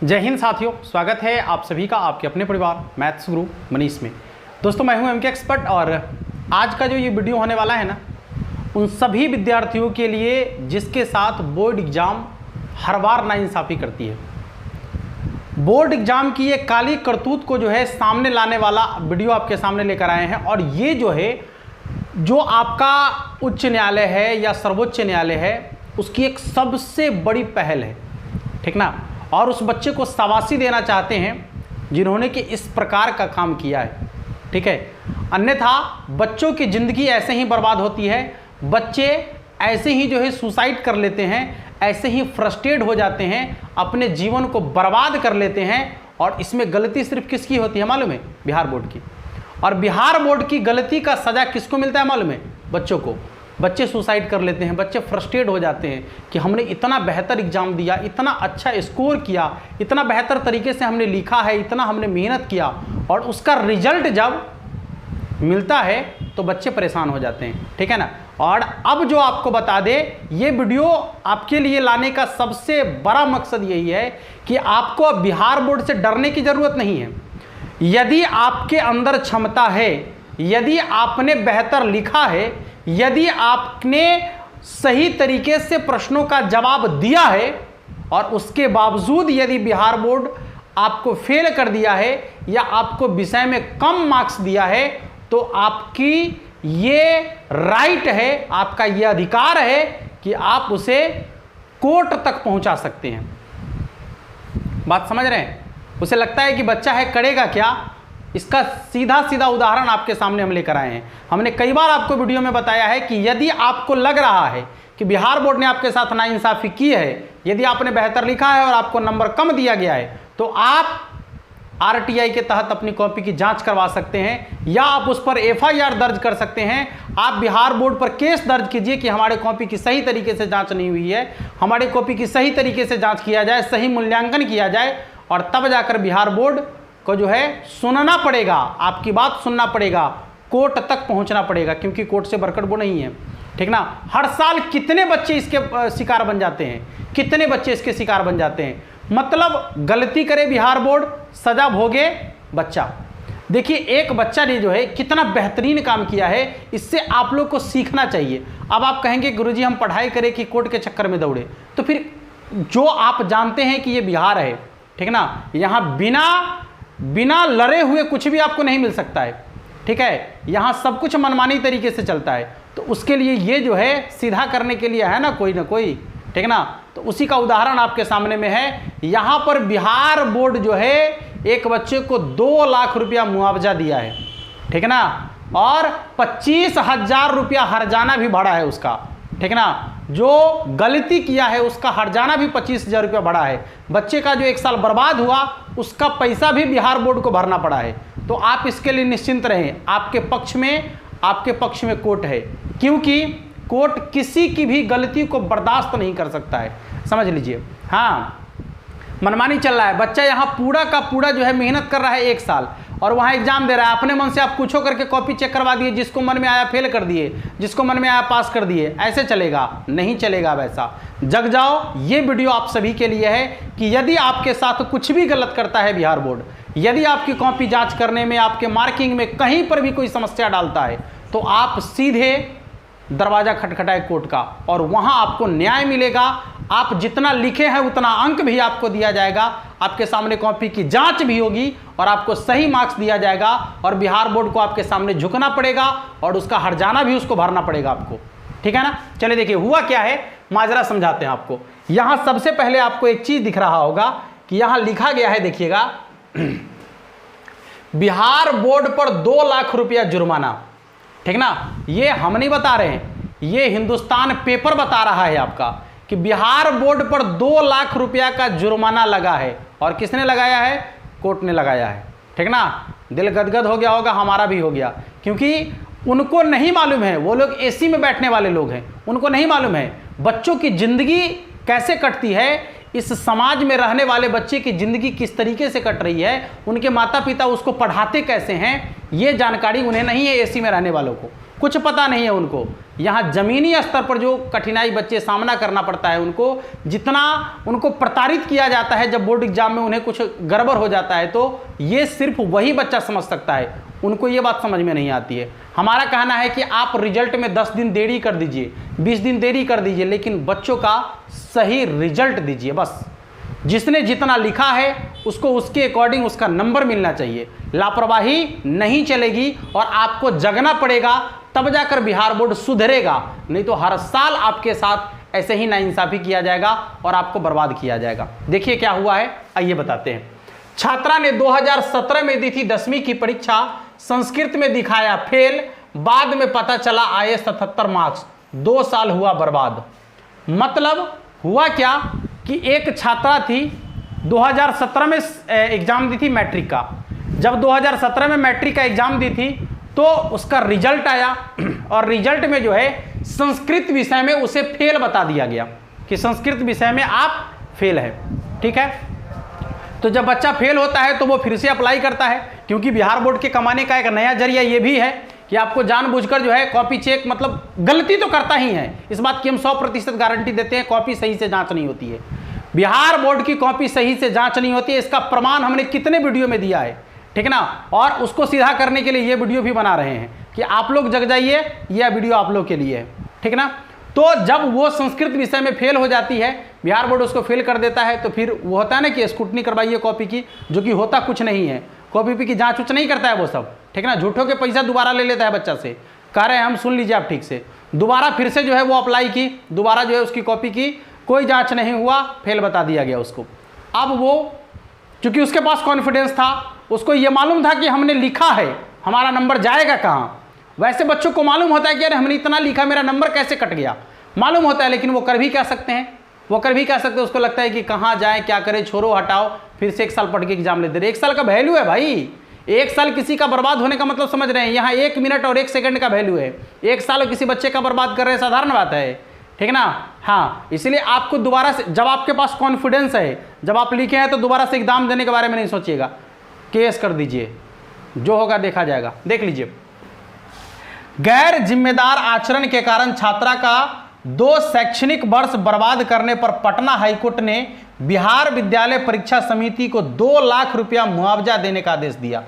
जय हिंद साथियों, स्वागत है आप सभी का आपके अपने परिवार मैथ्स गुरु मनीष में। दोस्तों मैं हूं एमके एक्सपर्ट और आज का जो ये वीडियो होने वाला है ना, उन सभी विद्यार्थियों के लिए जिसके साथ बोर्ड एग्जाम हर बार नाइंसाफ़ी करती है। बोर्ड एग्जाम की ये काली करतूत को जो है सामने लाने वाला वीडियो आपके सामने लेकर आए हैं। और ये जो है, जो आपका उच्च न्यायालय है या सर्वोच्च न्यायालय है, उसकी एक सबसे बड़ी पहल है, ठीक ना। और उस बच्चे को शाबाशी देना चाहते हैं जिन्होंने कि इस प्रकार का काम किया है, ठीक है। अन्यथा बच्चों की ज़िंदगी ऐसे ही बर्बाद होती है, बच्चे ऐसे ही जो है सुसाइड कर लेते हैं, ऐसे ही फ्रस्ट्रेट हो जाते हैं, अपने जीवन को बर्बाद कर लेते हैं। और इसमें गलती सिर्फ किसकी होती है मालूम है? बिहार बोर्ड की। और बिहार बोर्ड की गलती का सज़ा किसको मिलता है मालूम है? बच्चों को। बच्चे सुसाइड कर लेते हैं, बच्चे फ्रस्ट्रेट हो जाते हैं कि हमने इतना बेहतर एग्जाम दिया, इतना अच्छा स्कोर किया, इतना बेहतर तरीके से हमने लिखा है, इतना हमने मेहनत किया, और उसका रिजल्ट जब मिलता है तो बच्चे परेशान हो जाते हैं, ठीक है ना। और अब जो आपको बता दे, ये वीडियो आपके लिए लाने का सबसे बड़ा मकसद यही है कि आपको बिहार बोर्ड से डरने की ज़रूरत नहीं है। यदि आपके अंदर क्षमता है, यदि आपने बेहतर लिखा है, यदि आपने सही तरीके से प्रश्नों का जवाब दिया है, और उसके बावजूद यदि बिहार बोर्ड आपको फेल कर दिया है या आपको विषय में कम मार्क्स दिया है, तो आपकी ये राइट है, आपका ये अधिकार है कि आप उसे कोर्ट तक पहुंचा सकते हैं। बात समझ रहे हैं? उसे लगता है कि बच्चा है, करेगा क्या, इसका सीधा सीधा उदाहरण आपके सामने हम लेकर आए हैं। हमने कई बार आपको वीडियो में बताया है कि यदि आपको लग रहा है कि बिहार बोर्ड ने आपके साथ नाइंसाफ़ी की है, यदि आपने बेहतर लिखा है और आपको नंबर कम दिया गया है, तो आप आरटीआई के तहत अपनी कॉपी की जांच करवा सकते हैं, या आप उस पर एफआईआर दर्ज कर सकते हैं। आप बिहार बोर्ड पर केस दर्ज कीजिए कि हमारे कॉपी की सही तरीके से जांच नहीं हुई है, हमारे कॉपी की सही तरीके से जांच किया जाए, सही मूल्यांकन किया जाए, और तब जाकर बिहार बोर्ड को जो है सुनना पड़ेगा, आपकी बात सुनना पड़ेगा, कोर्ट तक पहुंचना पड़ेगा, क्योंकि कोर्ट से बरकत वो नहीं है, ठीक ना। हर साल कितने बच्चे इसके शिकार बन जाते हैं, कितने बच्चे इसके शिकार बन जाते हैं। मतलब गलती करे बिहार बोर्ड, सजा भोगे बच्चा। देखिए, एक बच्चा ने जो है कितना बेहतरीन काम किया है, इससे आप लोग को सीखना चाहिए। अब आप कहेंगे गुरुजी हम पढ़ाई करें कि कोर्ट के चक्कर में दौड़े, तो फिर जो आप जानते हैं कि ये बिहार है, ठीक ना, यहाँ बिना लड़े हुए कुछ भी आपको नहीं मिल सकता है, ठीक है। यहाँ सब कुछ मनमानी तरीके से चलता है, तो उसके लिए ये जो है सीधा करने के लिए है ना कोई, ठीक ना। तो उसी का उदाहरण आपके सामने में है। यहाँ पर बिहार बोर्ड जो है एक बच्चे को 2 लाख रुपया मुआवजा दिया है, ठीक ना, और 25,000 रुपया हर्जाना भी बढ़ा है उसका, ठीक ना। जो गलती किया है उसका हर्जाना भी 25,000 रुपया बढ़ा है। बच्चे का जो 1 साल बर्बाद हुआ, उसका पैसा भी बिहार बोर्ड को भरना पड़ा है। तो आप इसके लिए निश्चिंत रहें, आपके पक्ष में कोर्ट है, क्योंकि कोर्ट किसी की भी गलती को बर्दाश्त नहीं कर सकता है, समझ लीजिए। हाँ, मनमानी चल रहा है, बच्चा यहाँ पूरा का पूरा जो है मेहनत कर रहा है 1 साल, और वहाँ एग्जाम दे रहा है, अपने मन से आप कुछ करके कॉपी चेक करवा दिए, जिसको मन में आया फेल कर दिए, जिसको मन में आया पास कर दिए। ऐसे चलेगा? नहीं चलेगा वैसा। जग जाओ, ये वीडियो आप सभी के लिए है कि यदि आपके साथ कुछ भी गलत करता है बिहार बोर्ड, यदि आपकी कॉपी जाँच करने में, आपके मार्किंग में कहीं पर भी कोई समस्या डालता है, तो आप सीधे दरवाजा खटखटाए कोर्ट का, और वहां आपको न्याय मिलेगा। आप जितना लिखे हैं उतना अंक भी आपको दिया जाएगा, आपके सामने कॉपी की जांच भी होगी, और आपको सही मार्क्स दिया जाएगा, और बिहार बोर्ड को आपके सामने झुकना पड़ेगा, और उसका हर्जाना भी उसको भरना पड़ेगा आपको, ठीक है ना। चलिए देखिए हुआ क्या है, माजरा समझाते हैं आपको। यहां सबसे पहले आपको एक चीज दिख रहा होगा कि यहां लिखा गया है, देखिएगा, बिहार बोर्ड पर 2 लाख रुपया जुर्माना, ठीक ना। ये हम नहीं बता रहे हैं, ये हिंदुस्तान पेपर बता रहा है आपका कि बिहार बोर्ड पर 2 लाख रुपया का जुर्माना लगा है। और किसने लगाया है? कोर्ट ने लगाया है, ठीक ना। दिल गदगद हो गया होगा, हमारा भी हो गया, क्योंकि उनको नहीं मालूम है, वो लोग एसी में बैठने वाले लोग हैं, उनको नहीं मालूम है बच्चों की जिंदगी कैसे कटती है, इस समाज में रहने वाले बच्चे की ज़िंदगी किस तरीके से कट रही है, उनके माता पिता उसको पढ़ाते कैसे हैं, ये जानकारी उन्हें नहीं है। एसी में रहने वालों को कुछ पता नहीं है उनको, यहाँ जमीनी स्तर पर जो कठिनाई बच्चे सामना करना पड़ता है उनको, जितना उनको प्रताड़ित किया जाता है जब बोर्ड एग्जाम में उन्हें कुछ गड़बड़ हो जाता है, तो ये सिर्फ वही बच्चा समझ सकता है, उनको ये बात समझ में नहीं आती है। हमारा कहना है कि आप रिजल्ट में 10 दिन देरी कर दीजिए, 20 दिन देरी कर दीजिए, लेकिन बच्चों का सही रिजल्ट दीजिए। बस जिसने जितना लिखा है उसको उसके अकॉर्डिंग उसका नंबर मिलना चाहिए। लापरवाही नहीं चलेगी और आपको जगना पड़ेगा, तब जाकर बिहार बोर्ड सुधरेगा, नहीं तो हर साल आपके साथ ऐसे ही नाइंसाफी किया जाएगा और आपको बर्बाद किया जाएगा। देखिए क्या हुआ है, आइए बताते हैं। छात्रा ने 2017 में दी थी 10वीं की परीक्षा, संस्कृत में दिखाया फेल, बाद में पता चला आए 77 मार्क्स, 2 साल हुआ बर्बाद। मतलब हुआ क्या कि एक छात्रा थी 2017 में एग्जाम दी थी मैट्रिक का। जब 2017 में मैट्रिक का एग्जाम दी थी तो उसका रिजल्ट आया और रिजल्ट में जो है संस्कृत विषय में उसे फेल बता दिया गया कि संस्कृत विषय में आप फेल है। ठीक है, तो जब बच्चा फेल होता है तो वो फिर से अप्लाई करता है, क्योंकि बिहार बोर्ड के कमाने का एक नया जरिया ये भी है कि आपको जानबूझकर जो है कॉपी चेक, मतलब गलती तो करता ही है, इस बात की हम 100% गारंटी देते हैं, कॉपी सही से जांच नहीं होती है। बिहार बोर्ड की कॉपी सही से जांच नहीं होती है, इसका प्रमाण हमने कितने वीडियो में दिया है, ठीक ना। और उसको सीधा करने के लिए ये वीडियो भी बना रहे हैं कि आप लोग जग जाइए, यह वीडियो आप लोग के लिए है, ठीक ना। तो जब वो संस्कृत विषय में फेल हो जाती है, बिहार बोर्ड उसको फेल कर देता है, तो फिर वो होता है ना कि स्क्रूटनी करवाइए कॉपी की, जो कि होता कुछ नहीं है, कॉपी की जांच उच नहीं करता है वो सब, ठीक ना। झूठों के पैसा दोबारा ले लेता है बच्चा से, कह रहे हैं हम, सुन लीजिए आप ठीक से। दोबारा फिर से जो है वो अप्लाई की, दोबारा जो है उसकी कॉपी की, कोई जांच नहीं हुआ, फेल बता दिया गया उसको। अब वो चूंकि उसके पास कॉन्फिडेंस था, उसको ये मालूम था कि हमने लिखा है, हमारा नंबर जाएगा कहाँ। वैसे बच्चों को मालूम होता है कि अरे हमने इतना लिखा, मेरा नंबर कैसे कट गया, मालूम होता है, लेकिन वो कर भी क्या सकते हैं, वो कर भी क्या सकते हैं। उसको लगता है कि कहाँ जाए, क्या करें, छोड़ो हटाओ, फिर से 1 साल पढ़ के एग्जाम लेते रहे। 1 साल का वैल्यू है भाई, 1 साल किसी का बर्बाद होने का मतलब समझ रहे हैं, यहाँ 1 मिनट और 1 सेकंड का वैल्यू है। 1 साल किसी बच्चे का बर्बाद कर रहे हैं, साधारण बात है, ठीक ना। हाँ, इसलिए आपको दोबारा से, जब आपके पास कॉन्फिडेंस है, जब आप लिखे हैं, तो दोबारा से एग्जाम देने के बारे में नहीं सोचिएगा, केस कर दीजिए, जो होगा देखा जाएगा। देख लीजिए, गैर जिम्मेदार आचरण के कारण छात्रा का 2 शैक्षणिक वर्ष बर्बाद करने पर पटना हाईकोर्ट ने बिहार विद्यालय परीक्षा समिति को 2 लाख रुपया मुआवजा देने का आदेश दिया,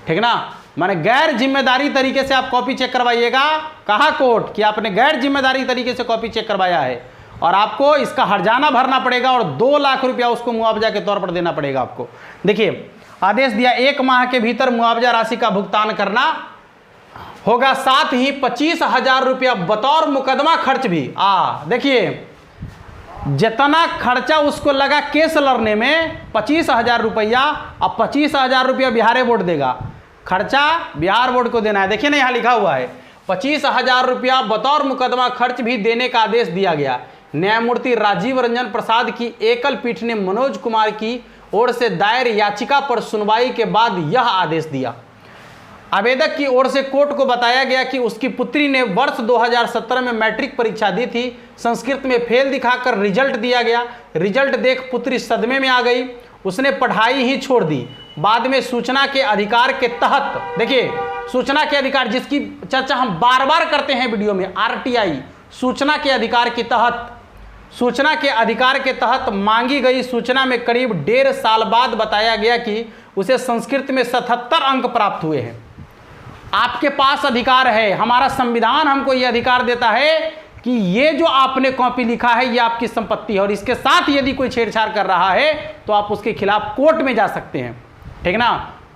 ठीक ना। माने गैर जिम्मेदारी तरीके से आप कॉपी चेक करवाइएगा, कहा कोर्ट कि आपने गैर जिम्मेदारी तरीके से कॉपी चेक करवाया है और आपको इसका हर्जाना भरना पड़ेगा और 2 लाख रुपया उसको मुआवजा के तौर पर देना पड़ेगा आपको। देखिए आदेश दिया, 1 माह के भीतर मुआवजा राशि का भुगतान करना होगा, साथ ही 25,000 रुपया बतौर मुकदमा खर्च भी। देखिए जितना खर्चा उसको लगा केस लड़ने में 25,000 रुपया, अब 25,000 रुपया बिहार बोर्ड देगा, खर्चा बिहार बोर्ड को देना है। देखिए ना यहाँ लिखा हुआ है 25,000 रुपया बतौर मुकदमा खर्च भी देने का आदेश दिया गया। न्यायमूर्ति राजीव रंजन प्रसाद की एकल पीठ ने मनोज कुमार की ओर से दायर याचिका पर सुनवाई के बाद यह आदेश दिया। आवेदक की ओर से कोर्ट को बताया गया कि उसकी पुत्री ने वर्ष 2017 में मैट्रिक परीक्षा दी थी, संस्कृत में फेल दिखाकर रिजल्ट दिया गया। रिजल्ट देख पुत्री सदमे में आ गई, उसने पढ़ाई ही छोड़ दी। बाद में सूचना के अधिकार के तहत, देखिए सूचना के अधिकार जिसकी चर्चा हम बार बार करते हैं वीडियो में, RTI, सूचना के अधिकार के तहत, सूचना के अधिकार के तहत मांगी गई सूचना में करीब 1.5 साल बाद बताया गया कि उसे संस्कृत में 77 अंक प्राप्त हुए हैं। आपके पास अधिकार है, हमारा संविधान हमको यह अधिकार देता है कि ये जो आपने कॉपी लिखा है ये आपकी संपत्ति है और इसके साथ यदि कोई छेड़छाड़ कर रहा है तो आप उसके खिलाफ कोर्ट में जा सकते हैं, ठीक ना।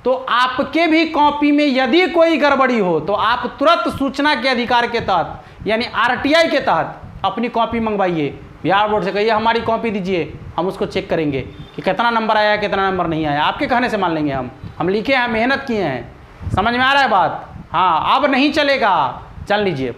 तो आपके भी कॉपी में यदि कोई गड़बड़ी हो तो आप तुरंत सूचना के अधिकार के तहत यानी RTI के तहत अपनी कॉपी मंगवाइए, बिहार बोर्ड से कहिए हमारी कॉपी दीजिए, हम उसको चेक करेंगे कि कितना नंबर आया कितना नंबर नहीं आया। आपके कहने से मान लेंगे, हम लिखे हैं, मेहनत किए हैं। समझ में आ रहा है बात? हाँ, अब नहीं चलेगा, चल लीजिए।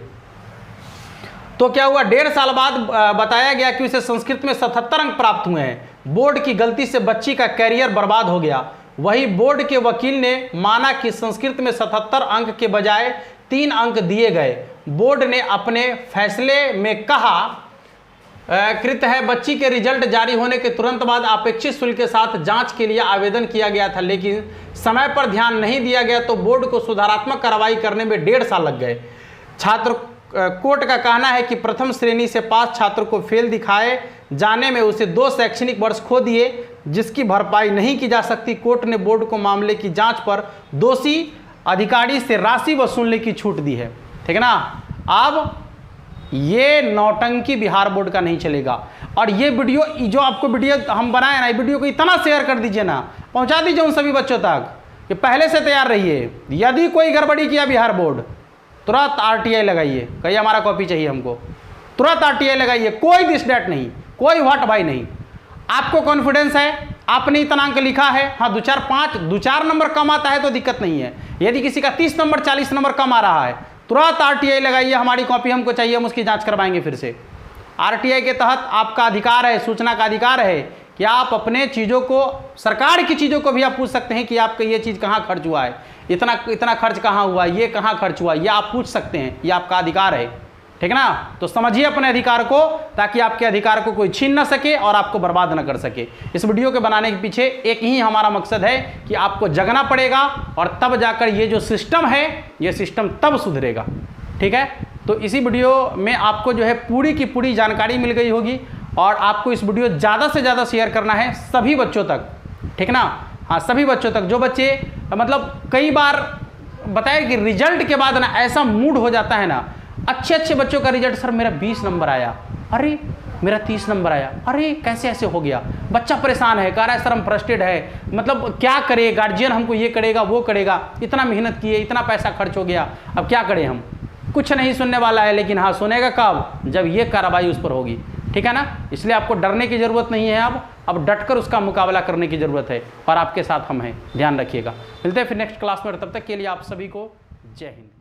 तो क्या हुआ, 1.5 साल बाद बताया गया कि उसे संस्कृत में 77 अंक प्राप्त हुए हैं। बोर्ड की गलती से बच्ची का कैरियर बर्बाद हो गया। वही बोर्ड के वकील ने माना कि संस्कृत में 77 अंक के बजाय 3 अंक दिए गए। बोर्ड ने अपने फैसले में कहा कृत है बच्ची के रिजल्ट जारी होने के तुरंत बाद अपेक्षित शुल्क के साथ जांच के लिए आवेदन किया गया था, लेकिन समय पर ध्यान नहीं दिया गया तो बोर्ड को सुधारात्मक कार्रवाई करने में 1.5 साल लग गए। छात्र कोर्ट का कहना है कि प्रथम श्रेणी से पास छात्र को फेल दिखाए जाने में उसे 2 शैक्षणिक वर्ष खो दिए, जिसकी भरपाई नहीं की जा सकती। कोर्ट ने बोर्ड को मामले की जांच पर दोषी अधिकारी से राशि वसूलने की छूट दी है। ठीक है ना। अब ये नौटंकी बिहार बोर्ड का नहीं चलेगा। और ये वीडियो जो आपको वीडियो हम बनाए ना, वीडियो को इतना शेयर कर दीजिए ना, पहुंचा दीजिए उन सभी बच्चों तक कि पहले से तैयार रहिए। यदि कोई गड़बड़ी किया बिहार बोर्ड, तुरंत RTI लगाइए, कहिए हमारा कॉपी चाहिए हमको, तुरंत RTI लगाइए। कोई दिस डेट नहीं, कोई व्हाट भाई नहीं। आपको कॉन्फिडेंस है, आपने इतना अंक लिखा है, हाँ 2 4 नंबर कम आता है तो दिक्कत नहीं है। यदि किसी का 30 नंबर 40 नंबर कम आ रहा है, तुरंत RTI लगाइए, हमारी कॉपी हमको चाहिए, हम उसकी जांच करवाएंगे फिर से। RTI के तहत आपका अधिकार है, सूचना का अधिकार है कि आप अपने चीज़ों को, सरकार की चीज़ों को भी आप पूछ सकते हैं कि आपका ये चीज़ कहाँ खर्च हुआ है, इतना खर्च कहाँ हुआ, ये कहाँ खर्च हुआ, ये आप पूछ सकते हैं, ये आपका अधिकार है। ठीक है ना। तो समझिए अपने अधिकार को, ताकि आपके अधिकार को कोई छीन ना सके और आपको बर्बाद ना कर सके। इस वीडियो के बनाने के पीछे एक ही हमारा मकसद है कि आपको जगना पड़ेगा, और तब जाकर ये जो सिस्टम है, ये सिस्टम तब सुधरेगा। ठीक है। तो इसी वीडियो में आपको जो है पूरी की पूरी जानकारी मिल गई होगी, और आपको इस वीडियो ज़्यादा से ज़्यादा शेयर करना है सभी बच्चों तक। ठीक है ना। हाँ, सभी बच्चों तक। जो बच्चे मतलब कई बार बताया कि रिजल्ट के बाद ना ऐसा मूड हो जाता है ना, अच्छे बच्चों का रिजल्ट, सर मेरा 20 नंबर आया, अरे मेरा 30 नंबर आया, अरे कैसे ऐसे हो गया। बच्चा परेशान है, कह रहा है सर हम फ्रस्ट्रेटेड है, मतलब क्या करे, गार्जियन हमको ये करेगा वो करेगा, इतना मेहनत किए, इतना पैसा खर्च हो गया, अब क्या करें हम। कुछ नहीं सुनने वाला है, लेकिन हाँ सुनेगा कब, जब ये कार्रवाई उस पर होगी। ठीक है ना। इसलिए आपको डरने की ज़रूरत नहीं है, अब डटकर उसका मुकाबला करने की ज़रूरत है, और आपके साथ हम हैं। ध्यान रखिएगा। मिलते हैं फिर नेक्स्ट क्लास में, तब तक के लिए आप सभी को जय हिंद।